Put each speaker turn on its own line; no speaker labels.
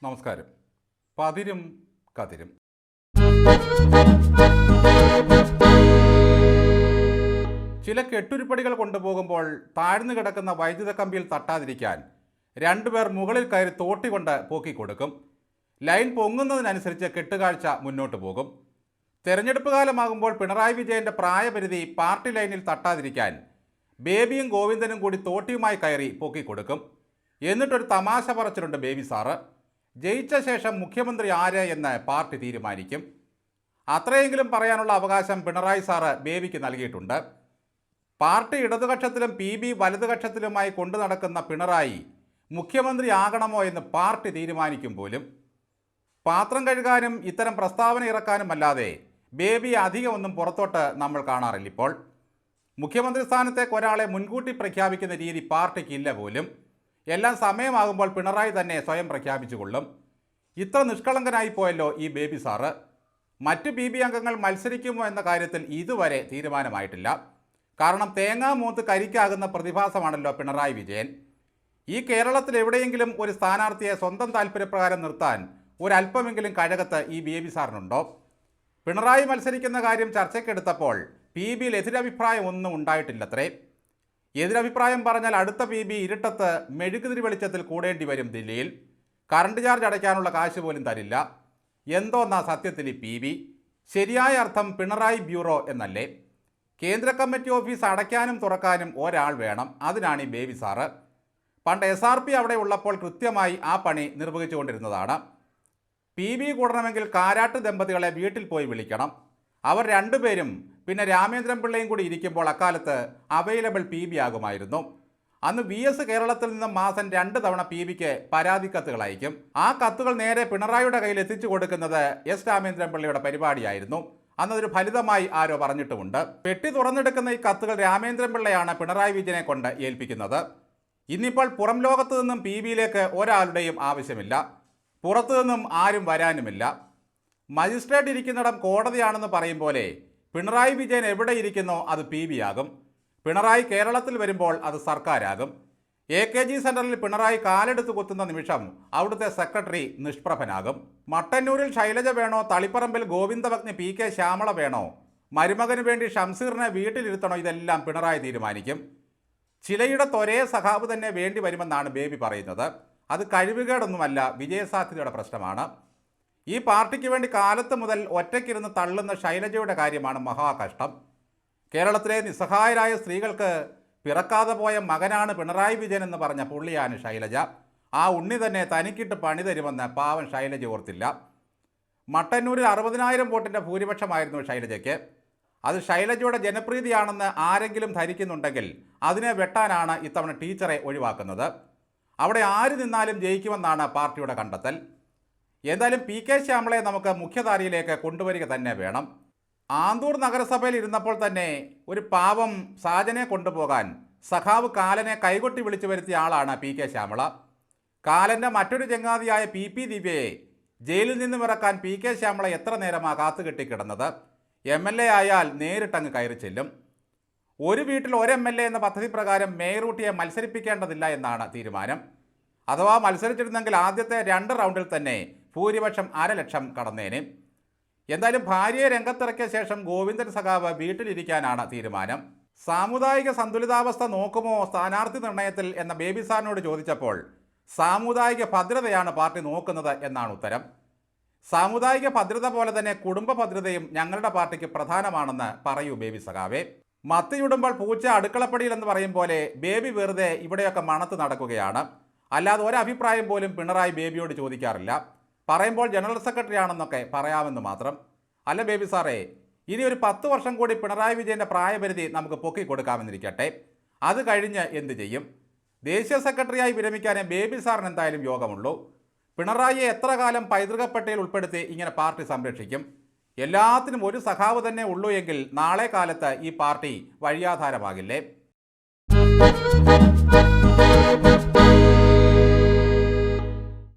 നമസ്കാരം. പതിരും കതിരും. ചില കെട്ടുരുപ്പടികൾ കൊണ്ടുപോകുമ്പോൾ താഴ്ന്നു കിടക്കുന്ന വൈദ്യുത കമ്പിയിൽ തട്ടാതിരിക്കാൻ രണ്ടുപേർ മുകളിൽ കയറി തോട്ടിക്കൊണ്ട് പോക്കിക്കൊടുക്കും. ലൈൻ പൊങ്ങുന്നതിനനുസരിച്ച് കെട്ടുകാഴ്ച മുന്നോട്ട് പോകും. തെരഞ്ഞെടുപ്പ് കാലമാകുമ്പോൾ പിണറായി വിജയൻ്റെ പ്രായപരിധി പാർട്ടി ലൈനിൽ തട്ടാതിരിക്കാൻ ബേബിയും ഗോവിന്ദനും കൂടി തോട്ടിയുമായി കയറി പൊക്കിക്കൊടുക്കും. എന്നിട്ടൊരു തമാശ പറച്ചിലുണ്ട് ബേബി സാറ്. ജയിച്ച ശേഷം മുഖ്യമന്ത്രി ആര് എന്ന് പാർട്ടി തീരുമാനിക്കും. അത്രയെങ്കിലും പറയാനുള്ള അവകാശം പിണറായി സാറ് ബേബിക്ക് നൽകിയിട്ടുണ്ട്. പാർട്ടി ഇടതുപക്ഷത്തിലും PB വലതുപക്ഷത്തിലുമായി കൊണ്ടു നടക്കുന്ന പിണറായി മുഖ്യമന്ത്രി ആകണമോ എന്ന് പാർട്ടി തീരുമാനിക്കും പോലും. പാത്രം കഴുകാനും ഇത്തരം പ്രസ്താവന ഇറക്കാനുമല്ലാതെ ബേബി അധികമൊന്നും പുറത്തോട്ട് നമ്മൾ കാണാറില്ല. ഇപ്പോൾ മുഖ്യമന്ത്രി സ്ഥാനത്തേക്ക് ഒരാളെ മുൻകൂട്ടി പ്രഖ്യാപിക്കുന്ന രീതി പാർട്ടിക്കില്ല പോലും. എല്ലാം സമയമാകുമ്പോൾ പിണറായി തന്നെ സ്വയം പ്രഖ്യാപിച്ചുകൊള്ളും. ഇത്ര നിഷ്കളങ്കനായി പോയല്ലോ ഈ ബേബി സാറ്. മറ്റ് PB അംഗങ്ങൾ മത്സരിക്കുമോ എന്ന കാര്യത്തിൽ ഇതുവരെ തീരുമാനമായിട്ടില്ല. കാരണം തേങ്ങാമൂത്ത് കരിക്കാകുന്ന പ്രതിഭാസമാണല്ലോ പിണറായി വിജയൻ. ഈ കേരളത്തിൽ എവിടെയെങ്കിലും ഒരു സ്ഥാനാർത്ഥിയെ സ്വന്തം താല്പര്യപ്രകാരം നിർത്താൻ ഒരല്പമെങ്കിലും കഴകത്ത് ഈ ബേബി സാറിനുണ്ടോ? പിണറായി മത്സരിക്കുന്ന കാര്യം ചർച്ചയ്ക്കെടുത്തപ്പോൾ PBയിൽ എതിരഭിപ്രായം ഒന്നും ഉണ്ടായിട്ടില്ലത്രേ. എതിരഭിപ്രായം പറഞ്ഞാൽ അടുത്ത PB ഇരുട്ടത്ത് മെഴുകുതിരി വെളിച്ചത്തിൽ കൂടേണ്ടി വരും. ദില്ലിയിൽ കറണ്ട് ചാർജ് അടയ്ക്കാനുള്ള കാശ് പോലും തരില്ല. എന്തോന്നാ സത്യത്തിൽ ഈ PB? ശരിയായ അർത്ഥം പിണറായി ബ്യൂറോ എന്നല്ലേ? കേന്ദ്ര കമ്മിറ്റി ഓഫീസ് അടയ്ക്കാനും തുറക്കാനും ഒരാൾ വേണം. അതിനാണ് ഈ ബേബി സാറ്. പണ്ട് SRP അവിടെ ഉള്ളപ്പോൾ കൃത്യമായി ആ പണി നിർവഹിച്ചുകൊണ്ടിരുന്നതാണ്. PB കൂടണമെങ്കിൽ കാരാട്ട് ദമ്പതികളെ വീട്ടിൽ പോയി വിളിക്കണം. അവർ രണ്ടുപേരും പിന്നെ രാമേന്ദ്രൻ പിള്ളയും കൂടി ഇരിക്കുമ്പോൾ അക്കാലത്ത് അവൈലബിൾ PB ആകുമായിരുന്നു. അന്ന് VS കേരളത്തിൽ നിന്നും മാസം 2 തവണ PBക്ക് പരാതി കത്തുകൾ അയക്കും. ആ കത്തുകൾ നേരെ പിണറായിയുടെ കയ്യിൽ എത്തിച്ചു കൊടുക്കുന്നത് S രാമേന്ദ്രൻ പിള്ളയുടെ പരിപാടിയായിരുന്നു. അന്നതൊരു ഫലിതമായി ആരോ പറഞ്ഞിട്ടുമുണ്ട്. പെട്ടി തുറന്നെടുക്കുന്ന ഈ കത്തുകൾ രാമേന്ദ്രൻ പിള്ളയാണ് പിണറായി വിജയനെ കൊണ്ട് ഏൽപ്പിക്കുന്നത്. ഇന്നിപ്പോൾ പുറം ലോകത്തു നിന്നും PBയിലേക്ക് ഒരാളുടെയും ആവശ്യമില്ല. പുറത്തു നിന്നും ആരും വരാനുമില്ല. മജിസ്ട്രേറ്റ് ഇരിക്കുന്നിടം കോടതിയാണെന്ന് പറയും പോലെ പിണറായി വിജയൻ എവിടെ ഇരിക്കുന്നോ അത് PB ആകും. പിണറായി കേരളത്തിൽ വരുമ്പോൾ അത് സർക്കാരാകും. AKG സെൻറ്ററിൽ പിണറായി കാലെടുത്ത് കുത്തുന്ന നിമിഷം അവിടുത്തെ സെക്രട്ടറി നിഷ്പ്രഭനാകും. മട്ടന്നൂരിൽ ശൈലജ വേണോ, തളിപ്പറമ്പിൽ ഗോവിന്ദഭഗ്നി PK ശ്യാമള വേണോ, മരുമകന് വേണ്ടി ഷംസീറിനെ വീട്ടിലിരുത്തണോ, ഇതെല്ലാം പിണറായി തീരുമാനിക്കും. ചിലയിടത്ത് ഒരേ സഖാവ് തന്നെ വേണ്ടി വരുമെന്നാണ് ബേബി പറയുന്നത്. അത് കഴിവുകേടൊന്നുമല്ല, വിജയസാധ്യതയുടെ പ്രശ്നമാണ്. ഈ പാർട്ടിക്ക് വേണ്ടി കാലത്ത് മുതൽ ഒറ്റയ്ക്കിരുന്ന് തള്ളുന്ന ശൈലജയുടെ കാര്യമാണ് മഹാകഷ്ടം. കേരളത്തിലെ നിസ്സഹായരായ സ്ത്രീകൾക്ക് പിറക്കാതെ പോയ മകനാണ് പിണറായി വിജയൻ എന്ന് പറഞ്ഞ പുള്ളിയാണ് ശൈലജ. ആ ഉണ്ണി തന്നെ തനിക്കിട്ട് പണി തരുമെന്ന് പാവൻ ശൈലജ ഓർത്തില്ല. മട്ടന്നൂരിൽ 60,000 വോട്ടിൻ്റെ ഭൂരിപക്ഷമായിരുന്നു ശൈലജയ്ക്ക്. അത് ശൈലജയുടെ ജനപ്രീതിയാണെന്ന് ആരെങ്കിലും ധരിക്കുന്നുണ്ടെങ്കിൽ അതിനെ വെട്ടാനാണ് ഇത്തവണ ടീച്ചറെ ഒഴിവാക്കുന്നത്. അവിടെ ആര് നിന്നാലും ജയിക്കുമെന്നാണ് പാർട്ടിയുടെ കണ്ടെത്തൽ. എന്തായാലും PK ശ്യാമളയെ നമുക്ക് മുഖ്യധാരയിലേക്ക് കൊണ്ടുവരിക തന്നെ വേണം. ആന്തൂർ നഗരസഭയിൽ ഇരുന്നപ്പോൾ തന്നെ ഒരു പാവം സാജനെ കൊണ്ടുപോകാൻ സഖാവ് കാലനെ കൈകൊട്ടി വിളിച്ചു വരുത്തിയ ആളാണ് PK ശ്യാമള. കാലൻ്റെ മറ്റൊരു ചങ്ങാതിയായ PP ദിവ്യയെ ജയിലിൽ നിന്നും ഇറക്കാൻ PK ശ്യാമള എത്ര നേരമാണ് കാത്തുകെട്ടിക്കിടന്നത്. MLA ആയാൽ നേരിട്ടങ്ങ് കയറി ചെല്ലും. ഒരു വീട്ടിൽ ഒരു MLA എന്ന പദ്ധതി പ്രകാരം മേയറൂട്ടിയെ മത്സരിപ്പിക്കേണ്ടതില്ല എന്നാണ് തീരുമാനം. അഥവാ മത്സരിച്ചിരുന്നെങ്കിൽ ആദ്യത്തെ 2 റൗണ്ടിൽ തന്നെ ഭൂരിപക്ഷം 1,00,000 കടന്നേനെ. എന്തായാലും ഭാര്യയെ രംഗത്തിറക്കിയ ശേഷം ഗോവിന്ദൻ സഖാവ് വീട്ടിലിരിക്കാനാണ് തീരുമാനം. സാമുദായിക സന്തുലിതാവസ്ഥ നോക്കുമോ സ്ഥാനാർത്ഥി നിർണയത്തിൽ എന്ന ബേബി സാറിനോട് ചോദിച്ചപ്പോൾ സാമുദായിക ഭദ്രതയാണ് പാർട്ടി നോക്കുന്നത് എന്നാണ് ഉത്തരം. സാമുദായിക ഭദ്രത പോലെ തന്നെ കുടുംബ ഭദ്രതയും ഞങ്ങളുടെ പാർട്ടിക്ക് പ്രധാനമാണെന്ന് പറയൂ ബേബി സഖാവേ. മത്തിയുടുമ്പോൾ പൂച്ച അടുക്കളപ്പടിയിൽ എന്ന് പറയും പോലെ ബേബി വെറുതെ ഇവിടെയൊക്കെ മണത്ത് നടക്കുകയാണ്. അല്ലാതെ ഒരഭിപ്രായം പോലും പിണറായി ബേബിയോട് ചോദിക്കാറില്ല. പറയുമ്പോൾ ജനറൽ സെക്രട്ടറി ആണെന്നൊക്കെ പറയാമെന്ന് മാത്രം. അല്ല ബേബി സാറേ, ഇനി ഒരു 10 വർഷം കൂടി പിണറായി വിജയൻ്റെ പ്രായപരിധി നമുക്ക് പൊക്കിക്കൊടുക്കാമെന്നിരിക്കട്ടെ. അത് കഴിഞ്ഞ് എന്ത് ചെയ്യും? ദേശീയ സെക്രട്ടറിയായി വിരമിക്കാനേ ബേബി സാറിന് എന്തായാലും യോഗമുള്ളൂ. പിണറായിയെ എത്ര കാലം പൈതൃക പട്ടികയിൽ ഉൾപ്പെടുത്തി ഇങ്ങനെ പാർട്ടി സംരക്ഷിക്കും? എല്ലാത്തിനും ഒരു സഖാവ് തന്നെ ഉള്ളൂ എങ്കിൽ നാളെ കാലത്ത് ഈ പാർട്ടി വഴിയാധാരമാകില്ലേ?